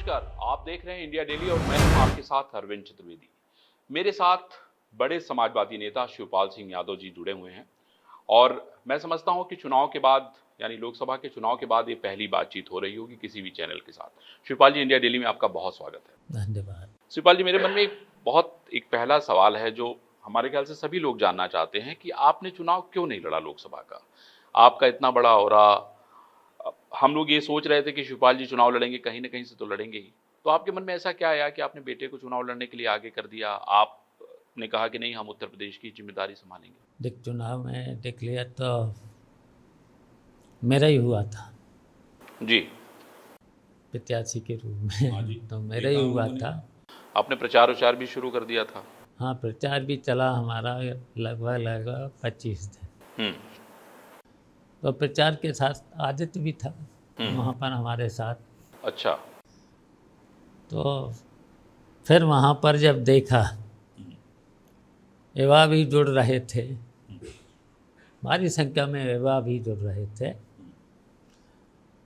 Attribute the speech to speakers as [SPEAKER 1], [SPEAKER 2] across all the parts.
[SPEAKER 1] नमस्कार, आप देख रहे हैं इंडिया डेली और मैं हूं आपके साथ अरविंद चतुर्वेदी। मेरे साथ बड़े समाजवादी नेता शिवपाल सिंह यादव जी जुड़े हुए हैं और मैं समझता हूं कि चुनाव के बाद यानी लोकसभा के चुनाव के बाद ये पहली बातचीत हो रही होगी किसी भी चैनल के साथ। शिवपाल जी, इंडिया डेली में आपका बहुत स्वागत है।
[SPEAKER 2] धन्यवाद।
[SPEAKER 1] शिवपाल जी, मेरे मन में एक पहला सवाल है जो हमारे ख्याल से सभी लोग जानना चाहते हैं कि आपने चुनाव क्यों नहीं लड़ा लोकसभा का? आपका इतना बड़ा ऑरा, हम लोग ये सोच रहे थे कि शिवपाल जी चुनाव लड़ेंगे, कहीं ना कहीं से तो लड़ेंगे ही। तो आपके मन में ऐसा क्या आया कि आपने बेटे को चुनाव लड़ने के लिए आगे कर दिया? आपने कहा कि नहीं, हम उत्तर प्रदेश की जिम्मेदारी संभालेंगे।
[SPEAKER 2] देख, चुनाव में डिक्लेयर तो मेरा ही हुआ था
[SPEAKER 1] जी
[SPEAKER 2] प्रत्याशी के रूप में। तो मेरा ही हुआ था।
[SPEAKER 1] आपने प्रचार उचार भी शुरू कर दिया था?
[SPEAKER 2] हाँ, प्रचार भी चला हमारा लगभग 25 दिन। तो प्रचार के साथ आदित्य भी था वहाँ पर हमारे साथ।
[SPEAKER 1] अच्छा।
[SPEAKER 2] तो फिर वहाँ पर जब देखा युवा भी जुड़ रहे थे, भारी संख्या में युवा भी जुड़ रहे थे,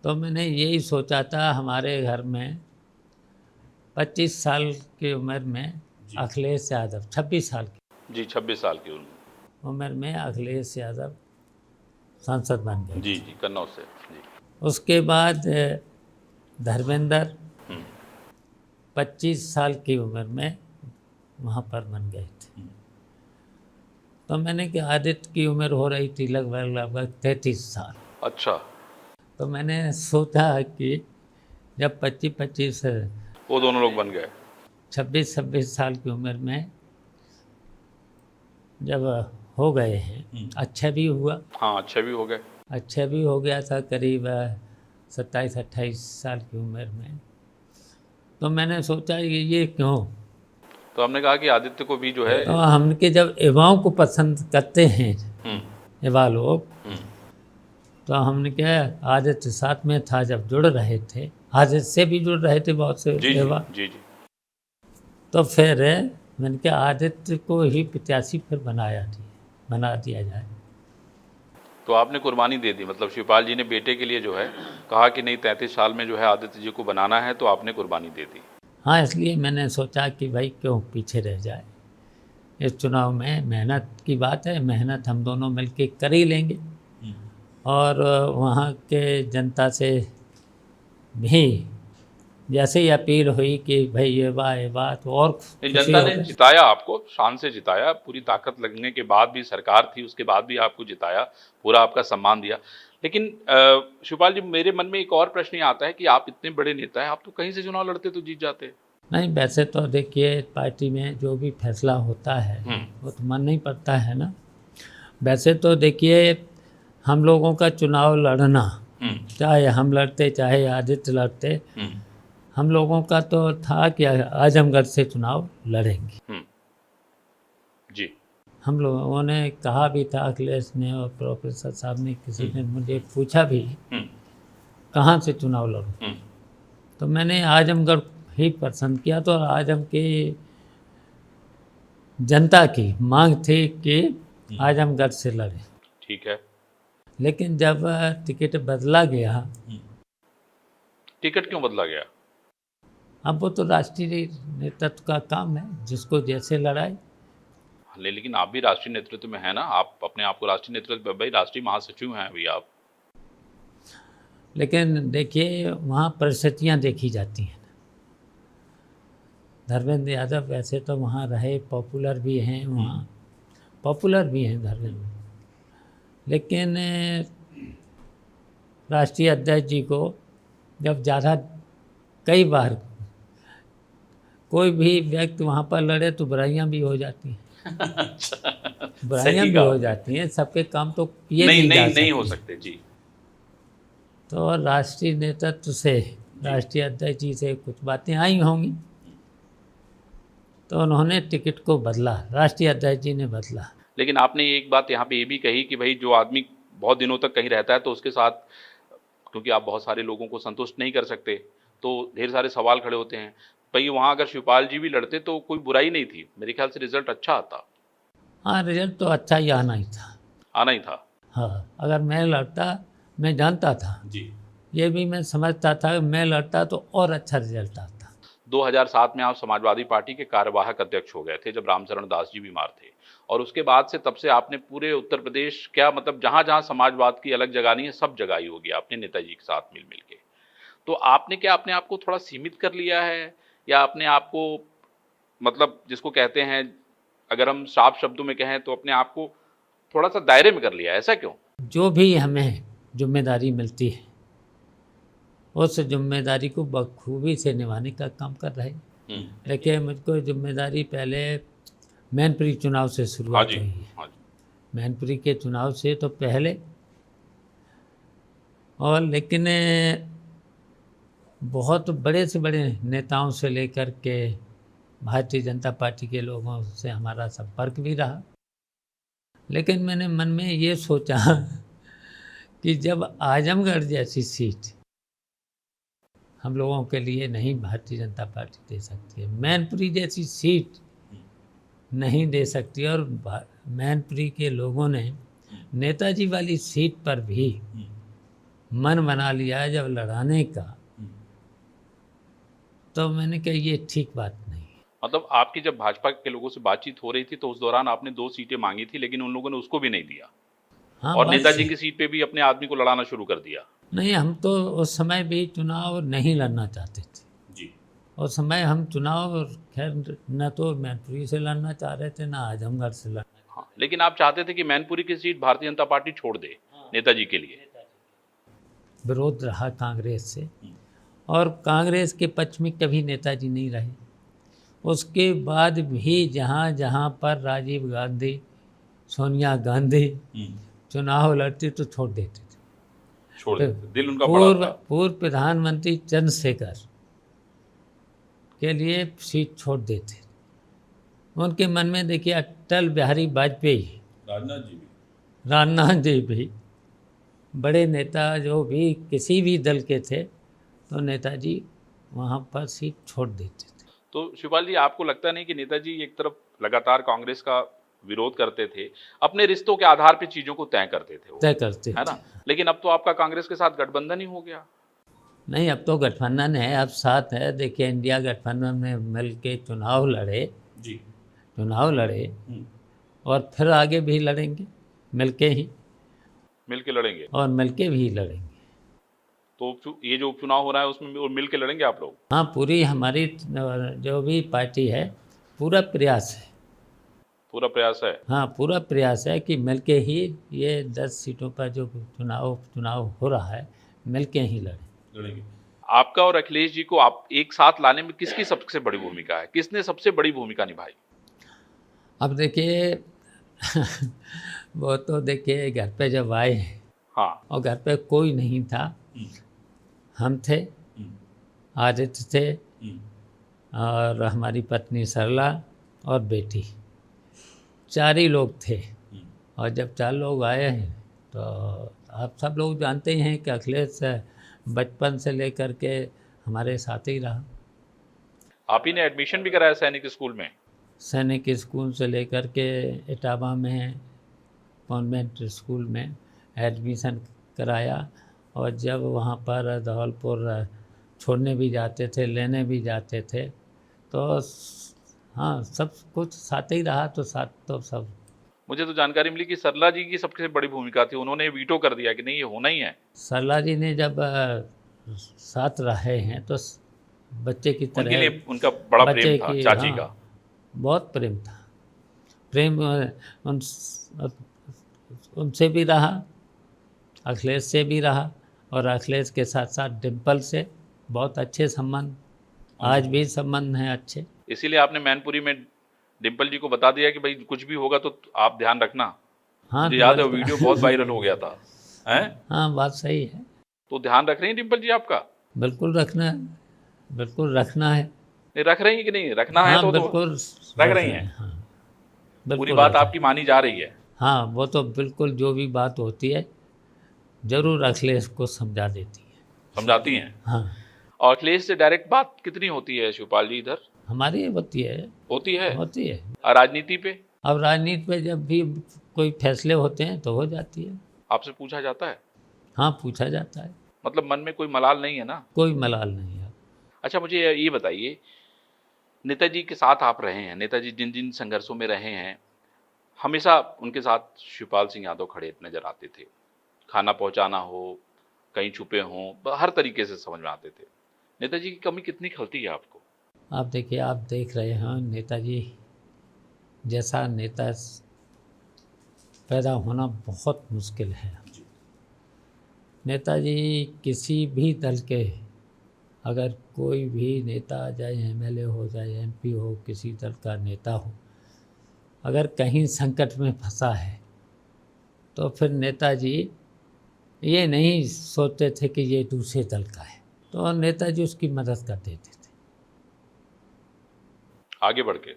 [SPEAKER 2] तो मैंने यही सोचा था हमारे घर में 25 साल की उम्र में अखिलेश यादव, 26 साल की
[SPEAKER 1] जी, 26 साल की
[SPEAKER 2] उम्र में अखिलेश यादव सांसद बन गए।
[SPEAKER 1] जी जी, कन्नौज से। जी।
[SPEAKER 2] उसके बाद धर्मेंद्र 25 साल की उम्र में वहाँ पर बन गए थे। तो मैंने कि आदित्य की उम्र हो रही थी लगभग 33 साल।
[SPEAKER 1] अच्छा।
[SPEAKER 2] तो मैंने सोचा कि जब 25
[SPEAKER 1] वो दोनों लोग बन गए
[SPEAKER 2] 26 साल की उम्र में जब हो गए हैं, अच्छा भी हुआ।
[SPEAKER 1] हाँ, अच्छे भी हो गए।
[SPEAKER 2] अच्छा भी हो गया था करीब 27-28 साल की उम्र में। तो मैंने सोचा ये क्यों।
[SPEAKER 1] तो हमने कहा कि आदित्य को भी जो है
[SPEAKER 2] तो हमके जब युवाओं को पसंद करते हैं युवा लोग, तो हमने क्या, आदित्य साथ में था जब जुड़ रहे थे, आदित्य से भी जुड़ रहे थे बहुत से युवा।
[SPEAKER 1] जी जी।
[SPEAKER 2] तो फिर मैंने कहा आदित्य को ही प्रत्याशी फिर बना दिया जाए।
[SPEAKER 1] तो आपने कुर्बानी दे दी, मतलब शिवपाल जी ने बेटे के लिए जो है कहा कि नहीं, 33 साल में जो है आदित्य जी को बनाना है, तो आपने कुर्बानी दे दी।
[SPEAKER 2] हाँ, इसलिए मैंने सोचा कि भाई क्यों पीछे रह जाए। इस चुनाव में मेहनत की बात है, मेहनत हम दोनों मिलके कर ही लेंगे। और वहाँ के जनता से भी जैसे ही अपील हुई कि भाई ये बात तो और
[SPEAKER 1] जनता ने जिताया, आपको शान से जिताया, पूरी ताकत लगने के बाद भी, सरकार थी उसके बाद भी आपको जिताया, पूरा आपका सम्मान दिया। लेकिन शिवपाल जी, मेरे मन में एक और प्रश्न ये आता है कि आप इतने बड़े नेता हैं, आप तो कहीं से चुनाव लड़ते तो जीत जाते।
[SPEAKER 2] नहीं, वैसे तो देखिए पार्टी में जो भी फैसला होता है वो तो मन नहीं पड़ता है ना। वैसे तो देखिए हम लोगों का चुनाव लड़ना, चाहे हम लड़ते चाहे आदित्य लड़ते, हम लोगों का तो था कि आजमगढ़ से चुनाव लड़ेंगे।
[SPEAKER 1] जी। हम
[SPEAKER 2] लोगों ने कहा भी था, अखिलेश ने और प्रोफेसर साहब ने, किसी ने मुझे पूछा भी कहाँ से चुनाव लड़ूं, तो मैंने आजमगढ़ ही पसंद किया। तो आजम की जनता की मांग थी कि आजमगढ़ से लड़े।
[SPEAKER 1] ठीक है।
[SPEAKER 2] लेकिन जब टिकट बदला गया,
[SPEAKER 1] टिकट क्यों बदला गया?
[SPEAKER 2] अब वो तो राष्ट्रीय नेतृत्व का काम है, जिसको जैसे लड़ाए।
[SPEAKER 1] लेकिन आप भी राष्ट्रीय नेतृत्व में है ना, आप अपने आप को राष्ट्रीय नेतृत्व, भाई राष्ट्रीय महासचिव हैं अभी आप।
[SPEAKER 2] लेकिन देखिए वहाँ परिस्थितियाँ देखी जाती हैं। धर्मेंद्र यादव वैसे तो वहाँ रहे, पॉपुलर भी हैं, वहाँ पॉपुलर भी हैं धर्मेंद्र, लेकिन राष्ट्रीय अध्यक्ष जी को जब ज़्यादा, कई बार कोई भी व्यक्ति वहाँ पर लड़े तो बुराइयाँ भी हो जाती हैं।
[SPEAKER 1] अच्छा,
[SPEAKER 2] बुराइयाँ भी हो जाती हैं, सबके काम तो ये
[SPEAKER 1] नहीं हो सकते जी।
[SPEAKER 2] तो राष्ट्रीय नेतृत्व से, राष्ट्रीय अध्यक्ष जी से कुछ बातें आई होंगी, तो उन्होंने टिकट को बदला, राष्ट्रीय अध्यक्ष जी ने बदला।
[SPEAKER 1] लेकिन आपने एक बात यहाँ पे ये भी कही कि भाई जो आदमी बहुत दिनों तक कहीं रहता है तो उसके साथ, क्योंकि आप बहुत सारे लोगों को संतुष्ट नहीं कर सकते, तो ढेर सारे सवाल खड़े होते हैं। भाई वहाँ अगर शिवपाल जी भी लड़ते तो कोई बुराई नहीं थी, मेरे ख्याल से रिजल्ट अच्छा आता।
[SPEAKER 2] हाँ, रिजल्ट तो अच्छा ही आना ही था।
[SPEAKER 1] आना ही था।
[SPEAKER 2] हाँ, अगर मैं लड़ता, मैं जानता था
[SPEAKER 1] जी
[SPEAKER 2] ये भी मैं समझता था, मैं लड़ता तो और अच्छा रिजल्ट आता।
[SPEAKER 1] 2007 में आप समाजवादी पार्टी के कार्यवाहक अध्यक्ष हो गए थे जब रामचरण दास जी बीमार थे, और उसके बाद से तब से आपने पूरे उत्तर प्रदेश, क्या मतलब जहां जहां समाजवाद की अलग जगह नहीं है सब जगह ही होगी आपने नेताजी के साथ मिल मिल के। तो आपने क्या अपने आप को थोड़ा सीमित कर लिया है, या अपने आप को मतलब जिसको कहते हैं, अगर हम साफ शब्दों में कहें तो अपने आप को थोड़ा सा दायरे में कर लिया है, ऐसा क्यों?
[SPEAKER 2] जो भी हमें जिम्मेदारी मिलती है उस जिम्मेदारी को बखूबी से निभाने का काम कर रहे हैं। देखिए, मुझको जिम्मेदारी पहले मैनपुरी चुनाव से
[SPEAKER 1] हाँ
[SPEAKER 2] शुरुआत
[SPEAKER 1] जी,
[SPEAKER 2] हुई है।
[SPEAKER 1] हाँ जी।
[SPEAKER 2] मैनपुरी के चुनाव से तो पहले, और लेकिन बहुत बड़े से बड़े नेताओं से लेकर के भारतीय जनता पार्टी के लोगों से हमारा संपर्क भी रहा। लेकिन मैंने मन में ये सोचा कि जब आजमगढ़ जैसी सीट हम लोगों के लिए नहीं भारतीय जनता पार्टी दे सकती है, मैनपुरी जैसी सीट नहीं दे सकती, और मैनपुरी के लोगों ने नेताजी वाली सीट पर भी मन बना लिया है जब लड़ाने का, तो मैंने कहा ये ठीक बात नहीं।
[SPEAKER 1] मतलब आपकी जब भाजपा के लोगों से बातचीत हो रही थी तो उस दौरान आपने 2 सीटें मांगी थी, लेकिन उन लोगों ने उसको भी नहीं दिया,
[SPEAKER 2] हाँ,
[SPEAKER 1] और
[SPEAKER 2] बात
[SPEAKER 1] नेताजी
[SPEAKER 2] सही।
[SPEAKER 1] की सीट पे भी अपने आदमी को लड़ाना शुरू कर दिया।
[SPEAKER 2] नहीं, हम तो उस समय भी चुनाव नहीं लड़ना चाहते थे
[SPEAKER 1] जी।
[SPEAKER 2] उस समय। हम चुनाव खैर न तो मैनपुरी से लड़ना चाह रहे थे, ना आजमगढ़ से लड़ना।
[SPEAKER 1] हाँ, लेकिन आप चाहते थे कि मैनपुरी की सीट भारतीय जनता पार्टी छोड़ दे नेताजी के लिए।
[SPEAKER 2] विरोध रहा कांग्रेस से, और कांग्रेस के पक्ष में कभी नेताजी नहीं रहे। उसके बाद भी जहाँ जहाँ पर राजीव गांधी, सोनिया गांधी चुनाव लड़ती तो छोड़ देते थे।
[SPEAKER 1] छोड़ देते, दिल उनका बड़ा था।
[SPEAKER 2] पूर्व प्रधानमंत्री चंद्रशेखर के लिए सीट छोड़ देते। उनके मन में देखिए अटल बिहारी वाजपेयी, राजनाथ जी भी बड़े नेता, जो भी किसी भी दल के थे, तो नेताजी वहाँ पर सीट छोड़ देते थे।
[SPEAKER 1] तो शिवपाल जी, आपको लगता नहीं कि नेताजी एक तरफ लगातार कांग्रेस का विरोध करते थे, अपने रिश्तों के आधार पे चीजों को तय करते थे वो,
[SPEAKER 2] तय करते
[SPEAKER 1] है
[SPEAKER 2] थे।
[SPEAKER 1] ना? लेकिन अब तो आपका कांग्रेस के साथ गठबंधन ही हो गया।
[SPEAKER 2] नहीं, अब तो गठबंधन है, अब साथ है। देखिए, इंडिया गठबंधन में मिल के चुनाव लड़े
[SPEAKER 1] जी।
[SPEAKER 2] और फिर आगे भी लड़ेंगे मिलके ही,
[SPEAKER 1] मिल के लड़ेंगे।
[SPEAKER 2] और मिलके भी लड़ेंगे।
[SPEAKER 1] तो ये जो उपचुनाव हो रहा है उसमें मिल के लड़ेंगे आप लोग?
[SPEAKER 2] हाँ, पूरी हमारी जो भी पार्टी है, पूरा प्रयास है।
[SPEAKER 1] पूरा प्रयास है।
[SPEAKER 2] हाँ, पूरा प्रयास है कि मिलके ही ये 10 सीटों पर जो चुनाव हो रहा है, मिलके ही लड़ेंगे।
[SPEAKER 1] आपका और अखिलेश जी को आप एक साथ लाने में किसकी सबसे बड़ी भूमिका है? किसने सबसे बड़ी भूमिका निभाई?
[SPEAKER 2] अब देखिए वो तो देखिए घर पे जब आए,
[SPEAKER 1] हाँ।
[SPEAKER 2] और घर पे कोई नहीं था, हम थे, आदित्य थे, और हमारी पत्नी सरला और बेटी, 4 ही लोग थे। और जब 4 लोग आए हैं तो आप सब लोग जानते ही हैं कि अखिलेश बचपन से लेकर के हमारे साथ ही रहा।
[SPEAKER 1] आप ही ने एडमिशन भी कराया सैनिक स्कूल में?
[SPEAKER 2] सैनिक स्कूल से लेकर के इटावा में कॉन्वेंट स्कूल में एडमिशन कराया, और जब वहाँ पर धौलपुर छोड़ने भी जाते थे, लेने भी जाते थे, तो हाँ, सब कुछ साथ ही रहा। तो साथ तो सब।
[SPEAKER 1] मुझे तो जानकारी मिली कि सरला जी की सबसे बड़ी भूमिका थी, उन्होंने वीटो कर दिया कि नहीं ये होना ही है।
[SPEAKER 2] सरला जी ने जब साथ रहे हैं तो बच्चे की तरह,
[SPEAKER 1] उनके लिए उनका बड़ा प्रेम था चाची
[SPEAKER 2] हाँ,
[SPEAKER 1] का।
[SPEAKER 2] बहुत प्रेम था। प्रेम उनसे भी रहा, अखिलेश से भी रहा, और अखिलेश के साथ साथ डिम्पल से बहुत अच्छे संबंध, आज भी संबंध हैं अच्छे।
[SPEAKER 1] इसीलिए आपने मैनपुरी में डिम्पल जी को बता दिया कि भाई कुछ भी होगा तो आप ध्यान रखना।
[SPEAKER 2] हाँ,
[SPEAKER 1] मुझे याद है वीडियो बहुत वायरल हो गया था, हैं?
[SPEAKER 2] हाँ, बात सही है।
[SPEAKER 1] तो ध्यान रख रही हैं डिम्पल जी आपका?
[SPEAKER 2] बिल्कुल रखना है, बिल्कुल रखना है।
[SPEAKER 1] नहीं, रख रही हैं कि नहीं? रखना है
[SPEAKER 2] हाँ,
[SPEAKER 1] तो
[SPEAKER 2] बिल्कुल
[SPEAKER 1] रख रही हैं।
[SPEAKER 2] हाँ,
[SPEAKER 1] पूरी
[SPEAKER 2] बिल्कुल
[SPEAKER 1] बात
[SPEAKER 2] रख-
[SPEAKER 1] आपकी मानी जा रही है।
[SPEAKER 2] हाँ, वो तो बिल्कुल जो भी बात होती है जरूर अखिलेश को समझा देती है।
[SPEAKER 1] समझाती हैं?
[SPEAKER 2] हाँ,
[SPEAKER 1] और अखिलेश से डायरेक्ट बात कितनी होती है शिवपाल जी इधर?
[SPEAKER 2] हमारी होती है।
[SPEAKER 1] होती है।
[SPEAKER 2] और
[SPEAKER 1] राजनीति पे?
[SPEAKER 2] अब राजनीति पे जब भी कोई फैसले होते हैं तो हो जाती है।
[SPEAKER 1] आपसे पूछा जाता है?
[SPEAKER 2] हाँ, पूछा जाता है।
[SPEAKER 1] मतलब मन में कोई मलाल नहीं है ना?
[SPEAKER 2] कोई मलाल नहीं है।
[SPEAKER 1] अच्छा, मुझे ये बताइए, नेताजी के साथ आप रहे हैं, नेताजी जिन जिन संघर्षों में रहे हैं, हमेशा उनके साथ शिवपाल सिंह यादव खड़े नजर आते थे। खाना पहुंचाना हो, कहीं छुपे हों, हर तरीके से समझ में आते थे। नेताजी की कमी कितनी खलती है आपको?
[SPEAKER 2] आप देखिए, आप देख रहे हैं नेताजी जैसा नेता पैदा होना बहुत मुश्किल है। नेताजी किसी भी दल के, अगर कोई भी नेता, चाहे एमएलए हो चाहे एमपी हो, किसी दल का नेता हो, अगर कहीं संकट में फंसा है तो फिर नेताजी ये नहीं सोचते थे कि ये दूसरे दल का है, तो नेताजी उसकी मदद कर देते थे।
[SPEAKER 1] आगे बढ़ के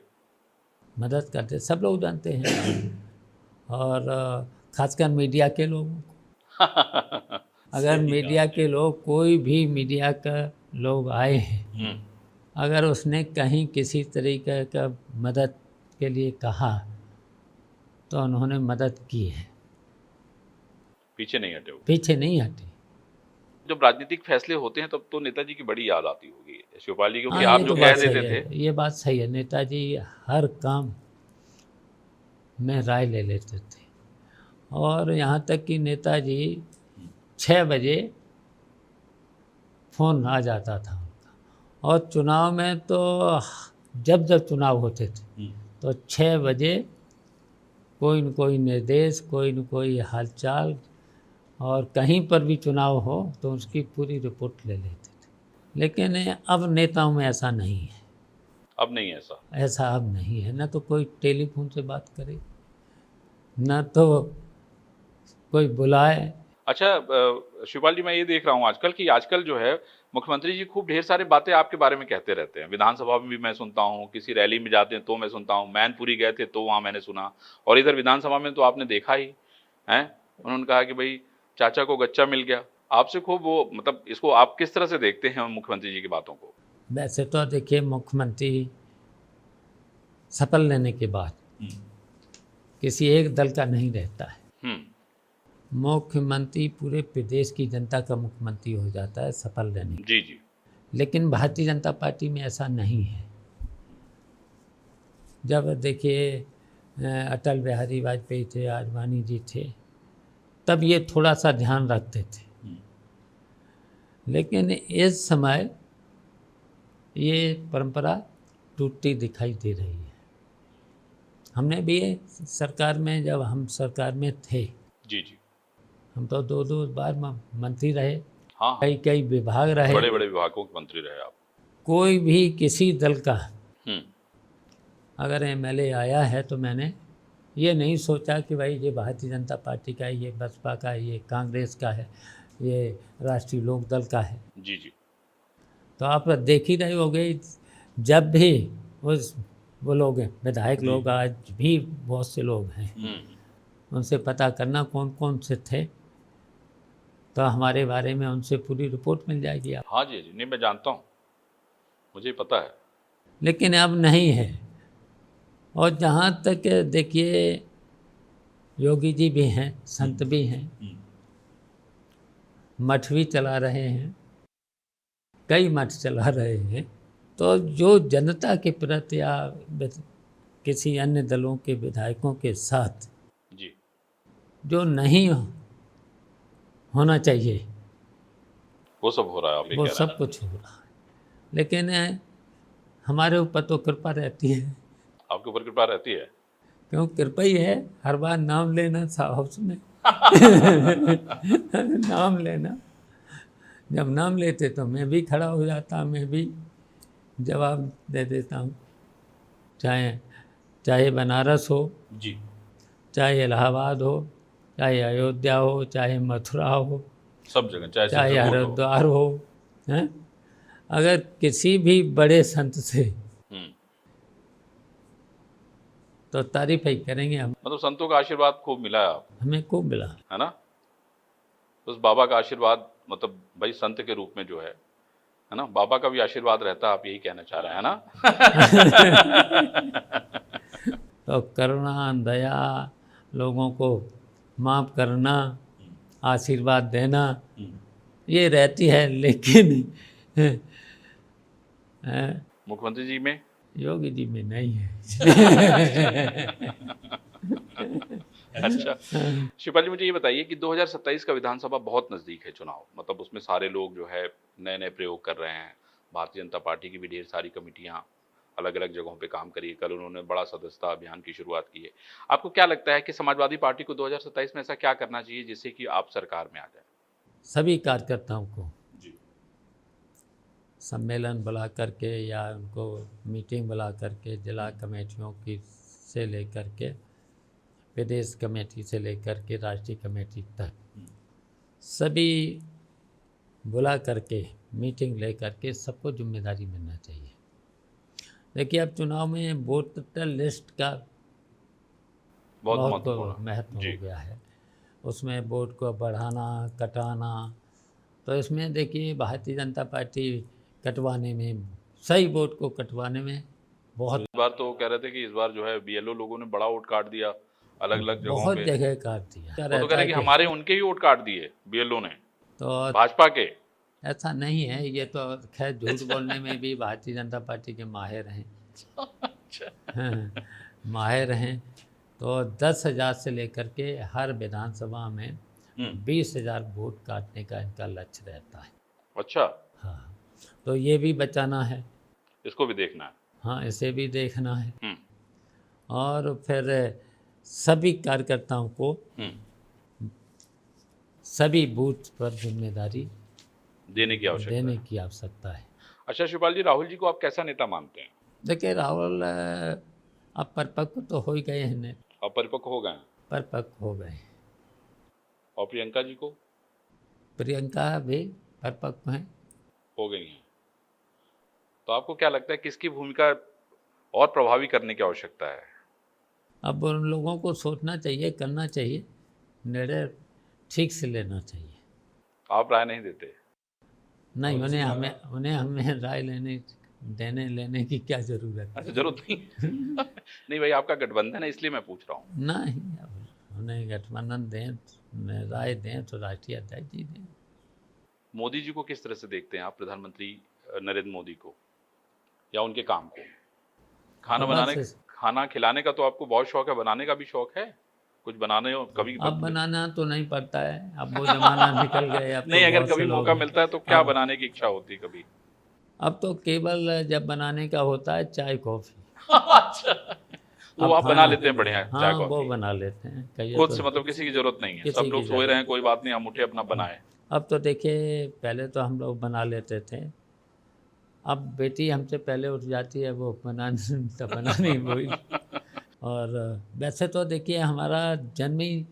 [SPEAKER 2] मदद करते, सब लोग जानते हैं, और खासकर मीडिया के लोगों को। अगर मीडिया के लोग, कोई भी मीडिया का लोग आए हैं, अगर उसने कहीं किसी तरीके का मदद के लिए कहा तो उन्होंने मदद की है,
[SPEAKER 1] पीछे नहीं हटे वो।
[SPEAKER 2] पीछे नहीं हटे।
[SPEAKER 1] जब राजनीतिक फैसले होते हैं तब तो नेताजी की बड़ी याद आती होगी शिवपाल जी, क्योंकि
[SPEAKER 2] हाँ,
[SPEAKER 1] आप
[SPEAKER 2] ये
[SPEAKER 1] जो
[SPEAKER 2] तो
[SPEAKER 1] कह
[SPEAKER 2] बात सही
[SPEAKER 1] देते
[SPEAKER 2] है,
[SPEAKER 1] थे।
[SPEAKER 2] ये बात सही है। नेताजी हर काम में राय ले लेते थे, और यहाँ तक कि नेताजी 6 बजे फ़ोन आ जाता था उनका, और चुनाव में तो जब जब चुनाव होते थे तो 6 बजे कोई न कोई निर्देश, कोई न कोई हालचाल, और कहीं पर भी चुनाव हो तो उसकी पूरी रिपोर्ट ले लेते थे। लेकिन अब नेताओं में ऐसा नहीं है।
[SPEAKER 1] अब नहीं ऐसा।
[SPEAKER 2] ऐसा अब नहीं है, ना तो कोई टेलीफोन से बात करे, ना तो कोई बुलाए।
[SPEAKER 1] अच्छा, शिवपाल जी, मैं ये देख रहा हूँ आजकल कि आजकल जो है मुख्यमंत्री जी खूब ढेर सारी बातें आपके बारे में कहते रहते हैं। विधानसभा में भी मैं सुनता हूँ, किसी रैली में जाते हैं तो मैं सुनता हूँ, मैनपुरी गए थे तो वहाँ मैंने सुना, और इधर विधानसभा में तो आपने देखा ही है। उन्होंने कहा कि भाई चाचा को गच्चा मिल गया। आपसे खूब वो, मतलब इसको आप किस तरह से देखते हैं मुख्यमंत्री जी की बातों को?
[SPEAKER 2] वैसे तो देखिए, मुख्यमंत्री शपथ लेने के बाद किसी एक दल का नहीं रहता है। मुख्यमंत्री पूरे प्रदेश की जनता का मुख्यमंत्री हो जाता है शपथ लेने।
[SPEAKER 1] जी जी।
[SPEAKER 2] लेकिन भारतीय जनता पार्टी में ऐसा नहीं है। जब देखिए अटल बिहारी वाजपेयी थे, आडवाणी जी थे, तब ये थोड़ा सा ध्यान रखते थे, लेकिन इस समय ये परंपरा टूटती दिखाई दे रही है। हमने भी सरकार में, जब हम सरकार में थे,
[SPEAKER 1] जी जी,
[SPEAKER 2] हम तो 2-2 बार मंत्री रहे,
[SPEAKER 1] हाँ,
[SPEAKER 2] कई कई विभाग रहे,
[SPEAKER 1] बड़े बड़े विभागों के मंत्री रहे आप।
[SPEAKER 2] कोई भी किसी दल का
[SPEAKER 1] हम्म।
[SPEAKER 2] अगर एमएलए आया है तो मैंने ये नहीं सोचा कि भाई ये भारतीय जनता पार्टी का है, ये बसपा का है, ये कांग्रेस का है, ये राष्ट्रीय लोक दल का है।
[SPEAKER 1] जी जी।
[SPEAKER 2] तो आप देख ही रहे होंगे, जब भी वो लोग हैं, विधायक लोग, आज भी बहुत से लोग हैं, उनसे पता करना कौन कौन से थे, तो हमारे बारे में उनसे पूरी रिपोर्ट मिल जाएगी आप।
[SPEAKER 1] हाँ जी जी, नहीं मैं जानता हूँ, मुझे पता है।
[SPEAKER 2] लेकिन अब नहीं है। और जहाँ तक देखिए, योगी जी भी हैं, संत भी हैं, मठ भी चला रहे हैं, कई मठ चला रहे हैं, तो जो जनता के प्रति या किसी अन्य दलों के विधायकों के साथ
[SPEAKER 1] जी,
[SPEAKER 2] जो नहीं होना चाहिए,
[SPEAKER 1] वो सब हो रहा है, आप ये
[SPEAKER 2] वो
[SPEAKER 1] कह रहे
[SPEAKER 2] सब कुछ हो रहा है। लेकिन हमारे ऊपर तो कृपा रहती है।
[SPEAKER 1] हैं। आपके ऊपर कृपा रहती है।
[SPEAKER 2] क्यों कृपा ही है, हर बार नाम लेना हाउस में नाम लेना, जब नाम लेते तो मैं भी खड़ा हो जाता, मैं भी जवाब दे देता हूँ। चाहे बनारस हो
[SPEAKER 1] जी,
[SPEAKER 2] चाहे इलाहाबाद हो, चाहे अयोध्या हो, चाहे मथुरा हो,
[SPEAKER 1] सब जगह, चाहे
[SPEAKER 2] चाहे
[SPEAKER 1] चित्रकूट हो।
[SPEAKER 2] हरिद्वार हो, हैं? अगर किसी भी बड़े संत से तो तारीफ ही करेंगे हम।
[SPEAKER 1] मतलब संतों का आशीर्वाद खूब मिला है आप,
[SPEAKER 2] हमें खूब मिला।
[SPEAKER 1] है ना? उस बाबा का आशीर्वाद, मतलब भाई संत के रूप में जो है ना, बाबा का भी आशीर्वाद रहता है, आप यही कहना चाह रहे हैं ना?
[SPEAKER 2] तो करुणा, दया, लोगों को माफ़ करना, आशीर्वाद देना, ये रहती है, लेकिन
[SPEAKER 1] मुख्यमंत्री जी में?
[SPEAKER 2] योगी जी में नहीं है।
[SPEAKER 1] अच्छा, शिवपाल जी मुझे ये बताइए कि 2027 का विधानसभा बहुत नज़दीक है चुनाव, मतलब उसमें सारे लोग जो है नए नए प्रयोग कर रहे हैं। भारतीय जनता पार्टी की भी ढेर सारी कमेटियां अलग अलग जगहों पे काम करी है। कल उन्होंने बड़ा सदस्यता अभियान की शुरुआत की है। आपको क्या लगता है कि समाजवादी पार्टी को 2027 में ऐसा क्या करना चाहिए जिससे कि आप सरकार में आ जाए?
[SPEAKER 2] सभी कार्यकर्ताओं को
[SPEAKER 1] जी।
[SPEAKER 2] सम्मेलन बुला करके या उनको मीटिंग बुला करके जिला कमेटियों की से लेकर के प्रदेश कमेटी से लेकर के राष्ट्रीय कमेटी तक सभी बुला करके मीटिंग ले करके सबको जिम्मेदारी मिलना चाहिए। देखिए, अब चुनाव में वोटर लिस्ट का
[SPEAKER 1] बहुत
[SPEAKER 2] बहुत
[SPEAKER 1] महत्वपूर्ण।
[SPEAKER 2] महत्व
[SPEAKER 1] जी।
[SPEAKER 2] हो गया है। उसमें वोट को बढ़ाना कटाना, तो इसमें देखिए भारतीय जनता पार्टी कटवाने में, सही वोट को कटवाने में बहुत
[SPEAKER 1] इस बार तो कह रहे थे कि इस बार जो है बीएलओ लोगों ने बड़ा वोट काट दिया अलग अलग जगहों
[SPEAKER 2] बहुत
[SPEAKER 1] पे।
[SPEAKER 2] जगह काट दिया।
[SPEAKER 1] वो तो
[SPEAKER 2] रहता
[SPEAKER 1] कह रहे
[SPEAKER 2] है
[SPEAKER 1] कि
[SPEAKER 2] कि
[SPEAKER 1] हमारे उनके ही वोट काट दिए बीएलओ ने,
[SPEAKER 2] तो
[SPEAKER 1] भाजपा के।
[SPEAKER 2] ऐसा नहीं है, ये तो खैर झूठ बोलने में भी भारतीय जनता पार्टी के माहिर हैं। हाँ, माहिर हैं। तो 10,000 से लेकर के हर विधानसभा में 20,000 वोट काटने का इनका लक्ष्य रहता है।
[SPEAKER 1] अच्छा,
[SPEAKER 2] हाँ, तो ये भी बचाना है।
[SPEAKER 1] इसको भी देखना है।
[SPEAKER 2] हाँ, इसे भी देखना है।
[SPEAKER 1] हम्म,
[SPEAKER 2] और फिर सभी कार्यकर्ताओं को सभी बूथ पर जिम्मेदारी
[SPEAKER 1] देने की आवश्यकता
[SPEAKER 2] देने
[SPEAKER 1] है।
[SPEAKER 2] की आवश्यकता है।
[SPEAKER 1] अच्छा शिवपाल जी, राहुल जी को आप कैसा नेता मानते हैं?
[SPEAKER 2] देखिए, राहुल अब परिपक्व तो हो ही गए हैं,
[SPEAKER 1] अपरिपक्व हो गए हैं।
[SPEAKER 2] परिपक्व हो गए।
[SPEAKER 1] और प्रियंका जी को?
[SPEAKER 2] प्रियंका भी परिपक्व हैं।
[SPEAKER 1] हो गई हैं। तो आपको क्या लगता है किसकी भूमिका और प्रभावी करने की आवश्यकता है?
[SPEAKER 2] अब उन लोगों को सोचना चाहिए, करना चाहिए, निर्णय ठीक से लेना चाहिए।
[SPEAKER 1] आप राय नहीं देते?
[SPEAKER 2] नहीं, उन्हें हमें राय लेने की क्या ज़रूरत है?
[SPEAKER 1] अच्छा, जरूरत नहीं। नहीं भाई, आपका गठबंधन है इसलिए मैं पूछ रहा हूँ।
[SPEAKER 2] नहीं, अब उन्हें गठबंधन दें, राय दें तो राष्ट्रीय अध्यक्ष जी दें।
[SPEAKER 1] मोदी जी को किस तरह से देखते हैं आप, प्रधानमंत्री नरेंद्र मोदी को या उनके काम को? खाना खिलाने का तो आपको बहुत शौक है, बनाने का भी शौक है? कुछ बनाने हो कभी?
[SPEAKER 2] अब बनाना तो नहीं पड़ता है, अब वो जमाना निकल गए। अब
[SPEAKER 1] नहीं,
[SPEAKER 2] तो
[SPEAKER 1] अगर
[SPEAKER 2] बहुत से
[SPEAKER 1] कभी
[SPEAKER 2] लोग
[SPEAKER 1] मौका
[SPEAKER 2] हैं।
[SPEAKER 1] मिलता है तो क्या बनाने की इच्छा होती है कभी?
[SPEAKER 2] अब तो केवल जब बनाने का होता है चाय कॉफ़ी।
[SPEAKER 1] अच्छा, वो
[SPEAKER 2] अब
[SPEAKER 1] आप बना लेते हैं बढ़िया चाय
[SPEAKER 2] हाँ, वो
[SPEAKER 1] कॉफी
[SPEAKER 2] बना लेते हैं। कहिए
[SPEAKER 1] खुद
[SPEAKER 2] तो
[SPEAKER 1] से, मतलब किसी की जरूरत नहीं है,
[SPEAKER 2] किसी
[SPEAKER 1] सब
[SPEAKER 2] की
[SPEAKER 1] लोग सोए
[SPEAKER 2] जरूरत
[SPEAKER 1] रहे हैं कोई बात नहीं, हम उठे अपना बनाए।
[SPEAKER 2] अब तो देखिए, पहले तो हम लोग बना लेते थे, अब बेटी हमसे पहले उठ जाती है, वो बनानी वही। और वैसे तो देखिए, हमारा जन्म ही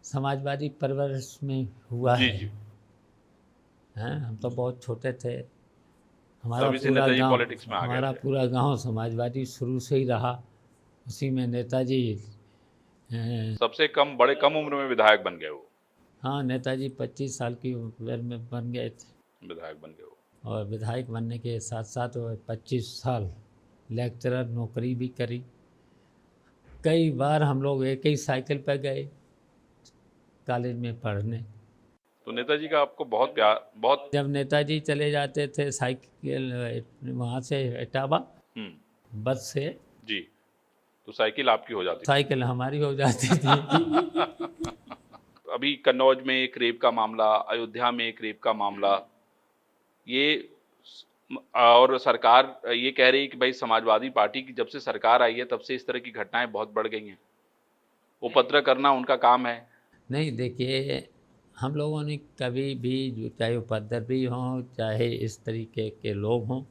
[SPEAKER 2] समाजवादी परवरिश में हुआ
[SPEAKER 1] जी
[SPEAKER 2] है।
[SPEAKER 1] जी।
[SPEAKER 2] हैं, हम तो बहुत छोटे थे। हमारा
[SPEAKER 1] तभी से
[SPEAKER 2] पूरा
[SPEAKER 1] नेताजी
[SPEAKER 2] गांव
[SPEAKER 1] पॉलिटिक्स में आ गए
[SPEAKER 2] हमारा
[SPEAKER 1] थे।
[SPEAKER 2] पूरा गांव समाजवादी शुरू से ही रहा। उसी में नेताजी
[SPEAKER 1] सबसे कम उम्र में विधायक बन गए वो।
[SPEAKER 2] हाँ, नेताजी 25 साल की उम्र में बन गए थे।
[SPEAKER 1] विधायक बन गए वो।
[SPEAKER 2] और विधायक बनने के साथ साथ वो 25 साल लेक्चरर नौकरी भी करी। कई बार हम लोग एक ही साइकिल पर गए कॉलेज में पढ़ने।
[SPEAKER 1] तो नेताजी का आपको बहुत प्यार, बहुत।
[SPEAKER 2] जब नेताजी चले जाते थे साइकिल वहाँ से इटावा बस से,
[SPEAKER 1] जी, तो साइकिल आपकी हो जाती
[SPEAKER 2] साइकिल हमारी हो जाती थी।
[SPEAKER 1] अभी कन्नौज में एक रेप का मामला, अयोध्या में एक रेप का मामला, ये और सरकार ये कह रही है कि भाई समाजवादी पार्टी की जब से सरकार आई है तब से इस तरह की घटनाएं बहुत बढ़ गई हैं। उपद्रव करना उनका काम है।
[SPEAKER 2] नहीं, देखिए, हम लोगों ने कभी भी, जो चाहे उपद्रवी हों चाहे इस तरीके के लोग हों,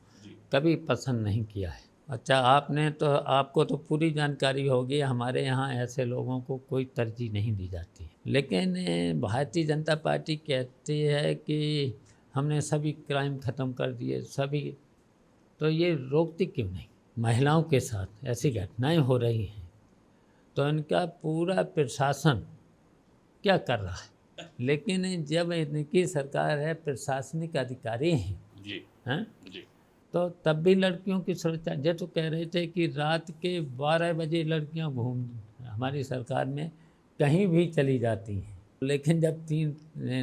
[SPEAKER 2] कभी पसंद नहीं किया है। अच्छा, आपको तो पूरी जानकारी होगी, हमारे यहाँ ऐसे लोगों को कोई तरजीह नहीं दी जाती। लेकिन भारतीय जनता पार्टी कहती है कि हमने सभी क्राइम ख़त्म कर दिए, सभी, तो ये रोकती क्यों नहीं? महिलाओं के साथ ऐसी घटनाएं हो रही हैं तो इनका पूरा प्रशासन क्या कर रहा है? लेकिन जब इनकी सरकार है, प्रशासनिक अधिकारी हैं
[SPEAKER 1] जी
[SPEAKER 2] हैं,
[SPEAKER 1] जी,
[SPEAKER 2] तो तब भी लड़कियों की सुरक्षा। ये तो कह रहे थे कि रात के 12 बजे लड़कियां हमारी सरकार में कहीं भी चली जाती हैं। लेकिन जब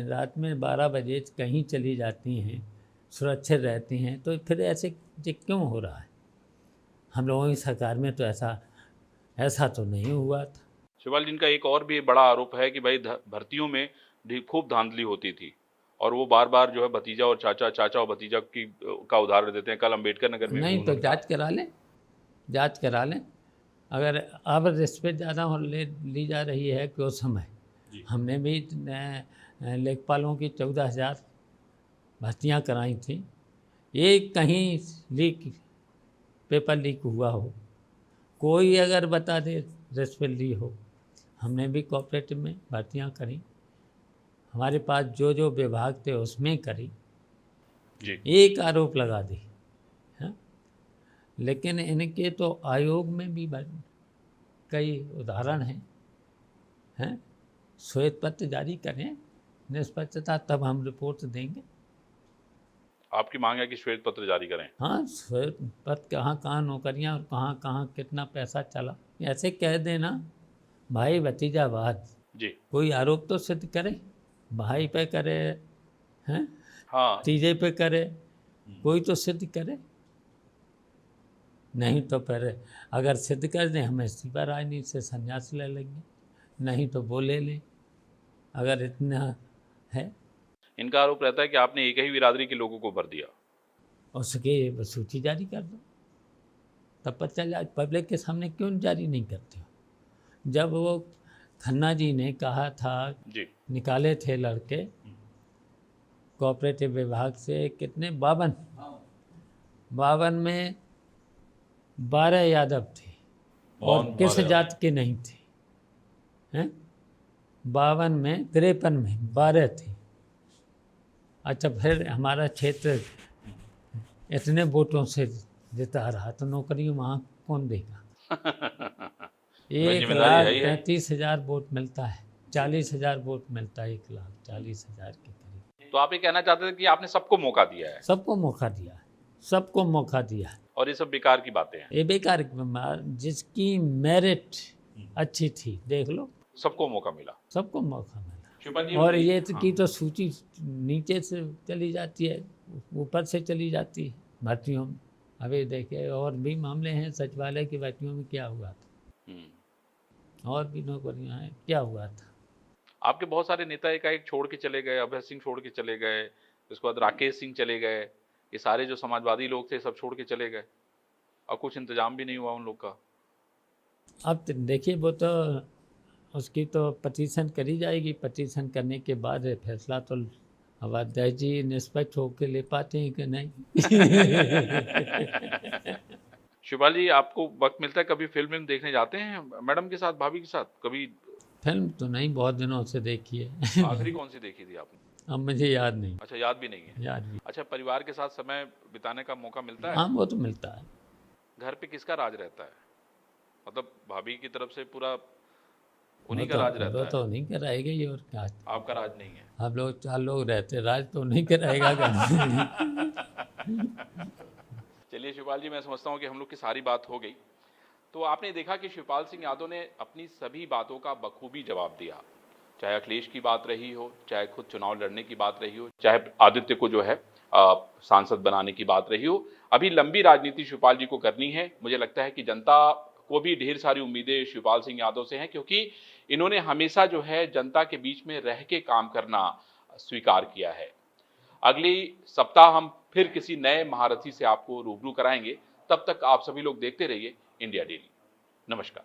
[SPEAKER 2] रात में 12 बजे कहीं चली जाती हैं, सुरक्षित रहती हैं, तो फिर ऐसे ये क्यों हो रहा है? हम लोगों की सरकार में तो ऐसा तो नहीं हुआ था।
[SPEAKER 1] शिवपाल जी, इनका एक और भी बड़ा आरोप है कि भाई भर्तियों में खूब धांधली होती थी और वो बार बार जो है भतीजा और चाचा और भतीजा का उदाहरण देते हैं। कल अम्बेडकर नगर में
[SPEAKER 2] नहीं तो जांच करा लें। अगर अब रिश्वत ज़्यादा ली जा रही है कि उस समय हमने भी लेखपालों की 14,000 भर्तियाँ कराई थी। एक कहीं पेपर लीक हुआ हो, कोई अगर बता दे रिश्वत ली हो, हमने भी कोऑपरेटिव में भर्तियाँ करी, हमारे पास जो जो विभाग थे उसमें करी
[SPEAKER 1] जी। एक
[SPEAKER 2] आरोप लगा दी है। लेकिन इनके तो आयोग में भी कई उदाहरण हैं। श्वेत पत्र जारी करें निष्पक्षता, तब हम रिपोर्ट देंगे।
[SPEAKER 1] आपकी मांग है कि श्वेत पत्र जारी करें?
[SPEAKER 2] हाँ, श्वेत पत्र कहाँ नौकरियाँ और कहाँ कितना पैसा चला, ऐसे कह देना। भाई भतीजावाद
[SPEAKER 1] जी।
[SPEAKER 2] कोई आरोप तो सिद्ध करे, भाई पे करे हैं,
[SPEAKER 1] हाँ,
[SPEAKER 2] तीजे पे करे, कोई तो सिद्ध करे। नहीं तो फिर अगर सिद्ध कर दें हमें इस्तीफा राजनीति से संन्यास ले लेंगे, नहीं तो वो ले लें, अगर इतना है।
[SPEAKER 1] इनका आरोप रहता है कि आपने एक ही बिरादरी के लोगों को भर दिया।
[SPEAKER 2] उसकी सूची जारी कर दो, तब पता चल जाए। पब्लिक के सामने क्यों जारी नहीं करते हो? जब वो खन्ना जी ने कहा था
[SPEAKER 1] जी,
[SPEAKER 2] निकाले थे लड़के कोऑपरेटिव विभाग से, कितने 52 में 12 यादव थे और किस जात के नहीं थे हैं? 52 में 53 में 12 थे। अच्छा, फिर हमारा क्षेत्र इतने वोटों से जिता रहा तो नौकरी वहाँ कौन देगा? 1,35,000 वोट मिलता है, 40,000 वोट मिलता है, 1,40,000 के करीब।
[SPEAKER 1] तो आप ये कहना चाहते थे कि आपने सबको मौका दिया है?
[SPEAKER 2] सबको मौका दिया है, सबको मौका दिया है।
[SPEAKER 1] और ये सब बेकार की बातें हैं?
[SPEAKER 2] ये बेकार, जिसकी मेरिट अच्छी थी देख लो,
[SPEAKER 1] सबको मौका मिला,
[SPEAKER 2] सबको मौका मिला।
[SPEAKER 1] शिवपाल जी,
[SPEAKER 2] और ये की तो सूची नीचे से चली जाती है, ऊपर से चली जाती है भर्तियों में। अभी देखिए और भी मामले हैं, सचिवालय की भर्तियों में क्या हुआ था, और भी नौकरियां हैं, क्या हुआ था।
[SPEAKER 1] आपके बहुत सारे नेता एक छोड़ के चले गए, अभय सिंह छोड़ के चले गए, उसके बाद राकेश सिंह चले गए, ये सारे जो समाजवादी लोग थे सब छोड़ के चले गए और कुछ इंतजाम भी नहीं हुआ उन लोग का।
[SPEAKER 2] अब देखिए वो तो उसकी तो पटिशन करी जाएगी, पटिशन करने के बाद फैसला तो अब अध्यक्ष जी निष्पक्ष होकर ले पाते हैं कि नहीं।
[SPEAKER 1] शिवपाल जी, आपको वक्त मिलता है कभी फिल्म देखने जाते हैं मैडम के साथ, भाभी के साथ कभी?
[SPEAKER 2] फिल्म तो नहीं, बहुत दिनों से देखी है।
[SPEAKER 1] आखिरी कौन सी देखी थी आपने?
[SPEAKER 2] अब मुझे याद नहीं।
[SPEAKER 1] अच्छा, याद भी नहीं है?
[SPEAKER 2] याद भी।
[SPEAKER 1] अच्छा, परिवार के साथ समय बिताने का मौका मिलता है?
[SPEAKER 2] हाँ, वो तो मिलता है।
[SPEAKER 1] घर पे किसका राज रहता है? मतलब भाभी की तरफ से पूरा उन्हीं का राज रहता है?
[SPEAKER 2] तो उन्हीं का रहेगा ही, और क्या।
[SPEAKER 1] आपका राज नहीं है?
[SPEAKER 2] हम लोग 4 लोग रहते, राज तो उन्हीं का रहेगा।
[SPEAKER 1] चलिए शिवपाल जी, मैं समझता हूँ कि हम लोग की सारी बात हो गई। तो आपने देखा कि शिवपाल सिंह यादव ने अपनी सभी बातों का बखूबी जवाब दिया, चाहे अखिलेश की बात रही हो, चाहे खुद चुनाव लड़ने की बात रही हो, चाहे आदित्य को जो है सांसद बनाने की बात रही हो। अभी लंबी राजनीति शिवपाल जी को करनी है। मुझे लगता है कि जनता को भी ढेर सारी उम्मीदें शिवपाल सिंह यादव से हैं, क्योंकि इन्होंने हमेशा जो है जनता के बीच में रह के काम करना स्वीकार किया है। अगली सप्ताह हम फिर किसी नए महारथी से आपको रूबरू कराएंगे। तब तक आप सभी लोग देखते रहिए इंडिया डेली। नमस्कार।